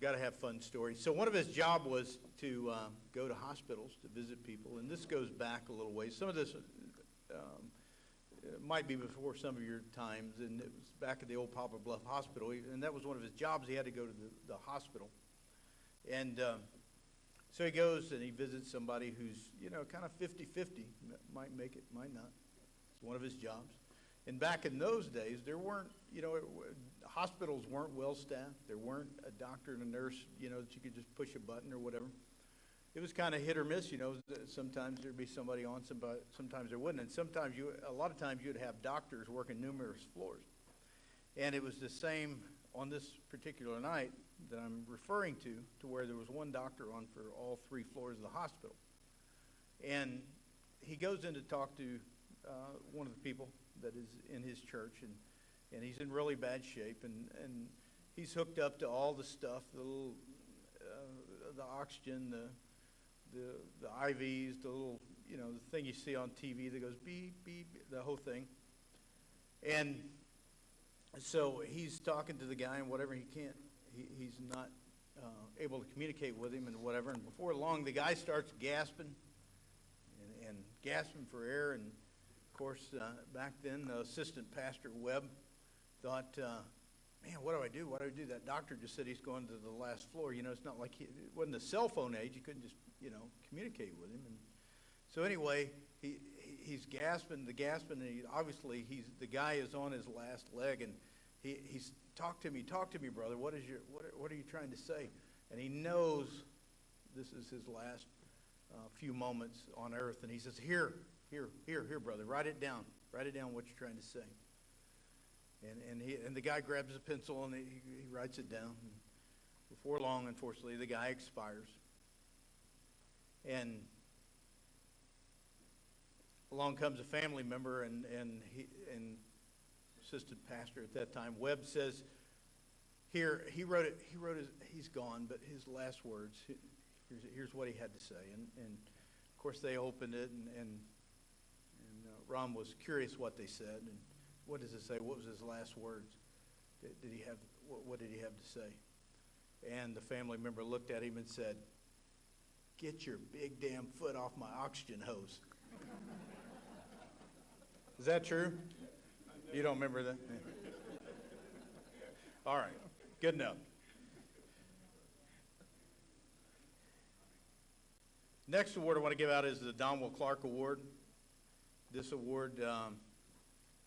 Got to have fun stories. So one of his job was to go to hospitals to visit people, and this goes back a little ways. Some of this might be before some of your times, and it was back at the old Poplar Bluff Hospital, and that was one of his jobs. He had to go to the hospital. And so he goes and he visits somebody who's, you know, kind of 50-50, might make it, might not. It's one of his jobs. And back in those days, there weren't, you know, hospitals weren't well staffed. There weren't a doctor and a nurse, you know, that you could just push a button or whatever. It was kind of hit or miss, you know. Sometimes there'd be somebody on, sometimes there wouldn't. And sometimes a lot of times you'd have doctors working numerous floors. And it was the same on this particular night that I'm referring to where there was one doctor on for all 3 floors of the hospital. And he goes in to talk to one of the people that is in his church, and he's in really bad shape, and he's hooked up to all the stuff, the little, the oxygen, the IVs, the little, you know, the thing you see on TV that goes beep, beep, the whole thing. And so he's talking to the guy, and whatever, he's not able to communicate with him and whatever, and before long the guy starts gasping and gasping for air. And of course, back then, Assistant Pastor Webb thought, man, what do I do? What do I do? That doctor just said he's going to the last floor. You know, it's not like it wasn't the cell phone age. You couldn't just, you know, communicate with him. And so anyway, he's gasping, and obviously the guy is on his last leg, and he's talk to me, brother. What are you trying to say? And he knows this is his last few moments on earth, and he says, here, brother, write it down what you're trying to say. And the guy grabs a pencil and he writes it down. And before long, unfortunately, the guy expires. And along comes a family member, and assistant pastor at that time, Webb says, here, he's gone, but his last words, here's what he had to say. And of course they opened it, and Ron was curious what they said, and what does it say? What was his last words? What did he have to say? And the family member looked at him and said, get your big damn foot off my oxygen hose. Is that true? You don't remember that? All right, good enough. Next award I want to give out is the Donwell Clark Award. This award,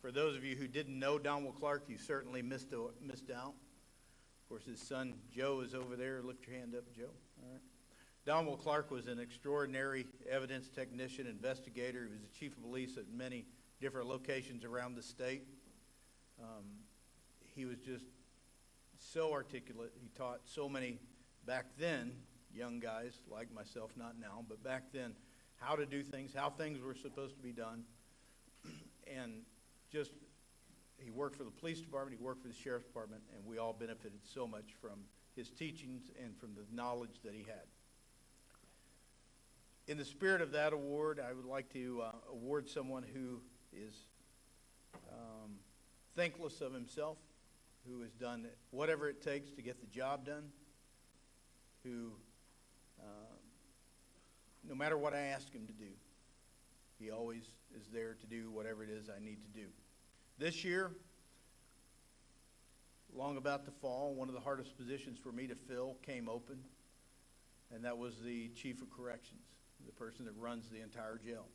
for those of you who didn't know Donwell Clark, you certainly missed out. Of course, his son Joe is over there. Lift your hand up, Joe. All right. Donwell Clark was an extraordinary evidence technician, investigator. He was the chief of police at many different locations around the state. He was just so articulate. He taught so many, back then, young guys like myself, not now, but back then, how to do things, how things were supposed to be done. And just, he worked for the police department, he worked for the sheriff's department, and we all benefited so much from his teachings and from the knowledge that he had. In the spirit of that award, I would like to award someone who is thankless of himself, who has done whatever it takes to get the job done, who, no matter what I ask him to do, he always is there to do whatever it is I need to do. This year, long about the fall, one of the hardest positions for me to fill came open, and that was the chief of corrections, the person that runs the entire jail.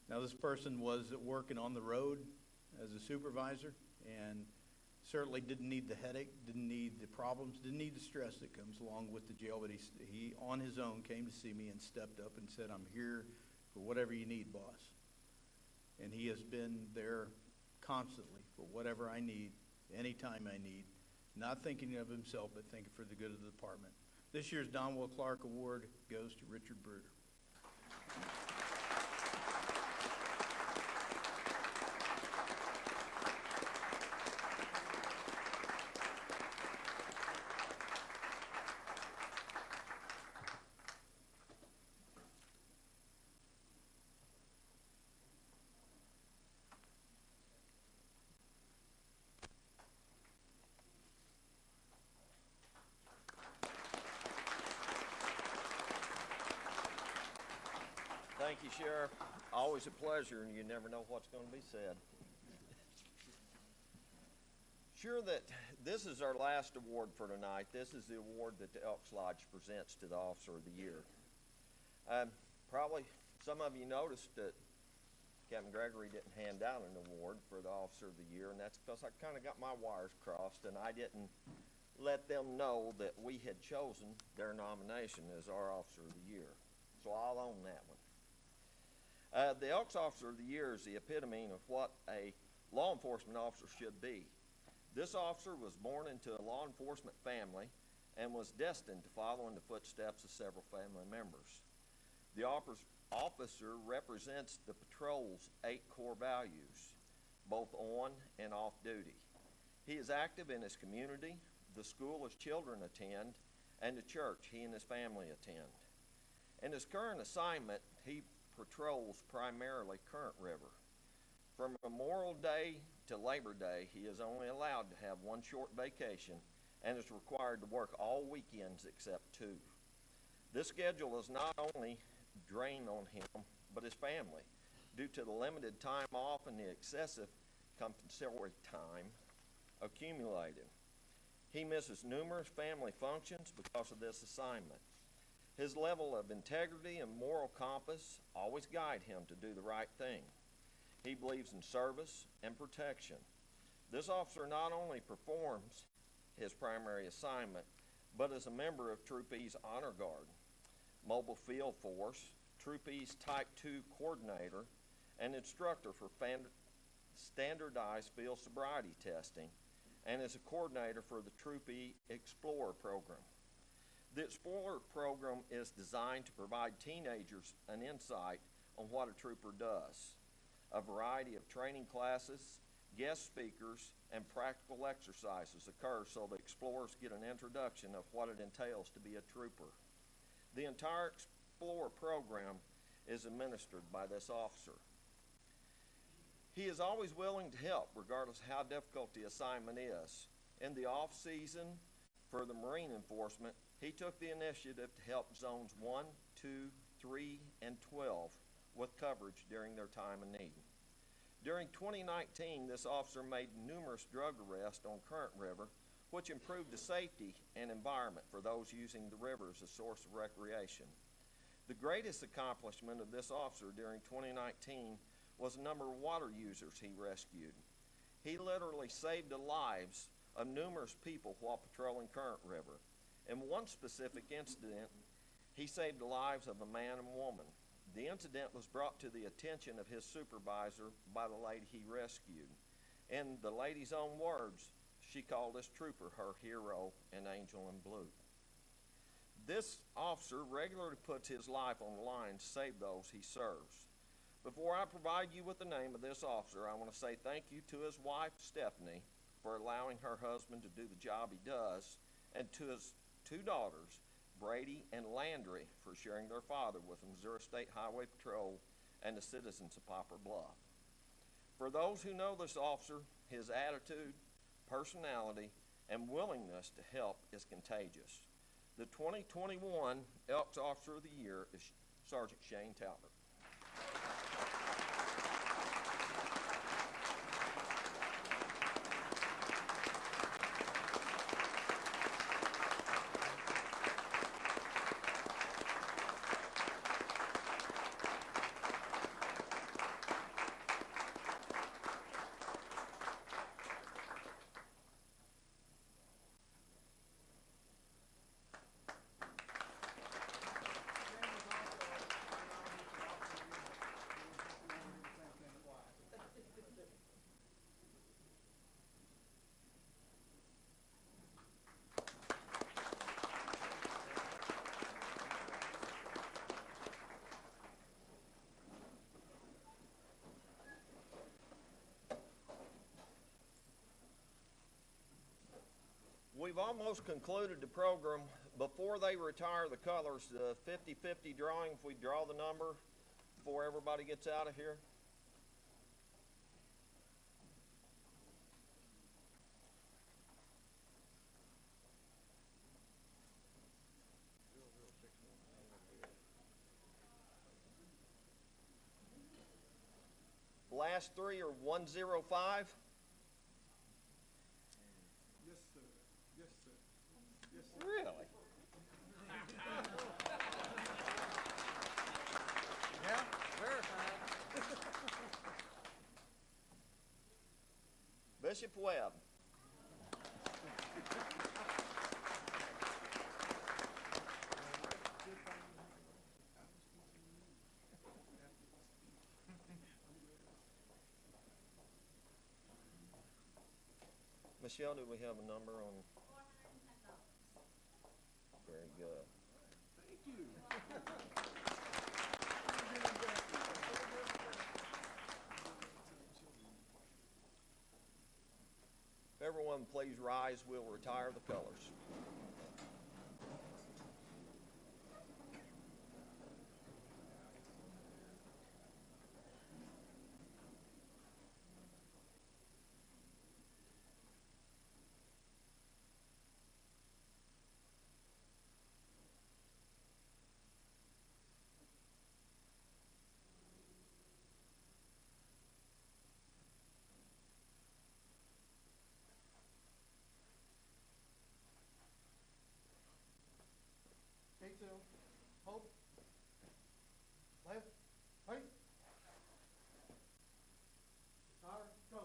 Now, this person was working on the road as a supervisor and certainly didn't need the headache, didn't need the problems, didn't need the stress that comes along with the jail, but he on his own came to see me and stepped up and said, "I'm here for whatever you need, boss." And he has been there constantly for whatever I need, anytime I need, not thinking of himself, but thinking for the good of the department. This year's Donwell Clark Award goes to Richard Bruder. Thank you, Sheriff. Always a pleasure, and you never know what's going to be said. Sure that this is our last award for tonight. This is the award that the Elks Lodge presents to the Officer of the Year. Probably some of you noticed that Captain Gregory didn't hand out an award for the Officer of the Year, and that's because I kind of got my wires crossed, and I didn't let them know that we had chosen their nomination as our Officer of the Year. So I'll own that one. The Elks Officer of the Year is the epitome of what a law enforcement officer should be. This officer was born into a law enforcement family and was destined to follow in the footsteps of several family members. The officer represents the patrol's 8 core values, both on and off duty. He is active in his community, the school his children attend, and the church he and his family attend. In his current assignment, he patrols primarily Current River. From Memorial Day to Labor Day, he is only allowed to have one short vacation and is required to work all weekends except 2. This schedule is not only drain on him, but his family, due to the limited time off and the excessive compensatory time accumulated. He misses numerous family functions because of this assignment. His level of integrity and moral compass always guide him to do the right thing. He believes in service and protection. This officer not only performs his primary assignment, but is a member of Troop E's Honor Guard, Mobile Field Force, Troop E's Type 2 Coordinator, and instructor for standardized field sobriety testing, and is a coordinator for the Troop E Explorer program. The Explorer program is designed to provide teenagers an insight on what a trooper does. A variety of training classes, guest speakers, and practical exercises occur so the explorers get an introduction of what it entails to be a trooper. The entire Explorer program is administered by this officer. He is always willing to help, regardless of how difficult the assignment is. In the off-season, for the Marine enforcement, He took the initiative to help zones 1, 2, 3, and 12 with coverage during their time of need. During 2019, this officer made numerous drug arrests on Current River, which improved the safety and environment for those using the river as a source of recreation. The greatest accomplishment of this officer during 2019 was the number of water users he rescued. He literally saved the lives of numerous people while patrolling Current River. In one specific incident, he saved the lives of a man and woman. The incident was brought to the attention of his supervisor by the lady he rescued. In the lady's own words, she called this trooper her hero and angel in blue. This officer regularly puts his life on the line to save those he serves. Before I provide you with the name of this officer, I want to say thank you to his wife, Stephanie, for allowing her husband to do the job he does, and to his two daughters, Brady and Landry, for sharing their father with the Missouri State Highway Patrol and the citizens of Poplar Bluff. For those who know this officer, his attitude, personality, and willingness to help is contagious. The 2021 Elks Officer of the Year is Sergeant Shane Talbot. We've almost concluded the program. Before they retire the colors, the 50-50 drawing, if we draw the number before everybody gets out of here. Last three are 105. Really? Yeah, verified. Bishop Webb. Michelle, do we have a number on? Very good. Thank you. Everyone, please rise. We'll retire the colors. K2, hold, left, right. Retire, go.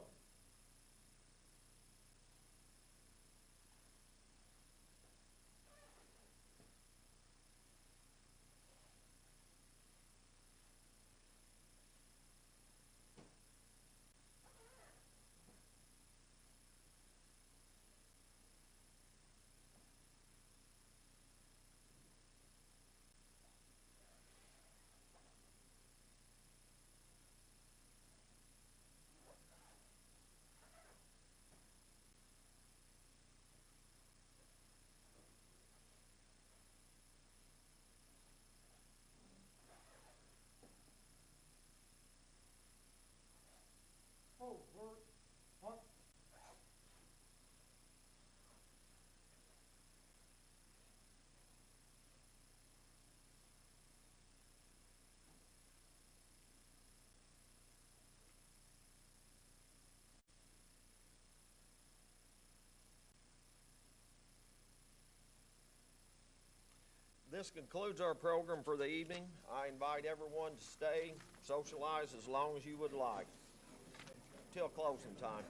This concludes our program for the evening. I invite everyone to stay, socialize as long as you would like, till closing time.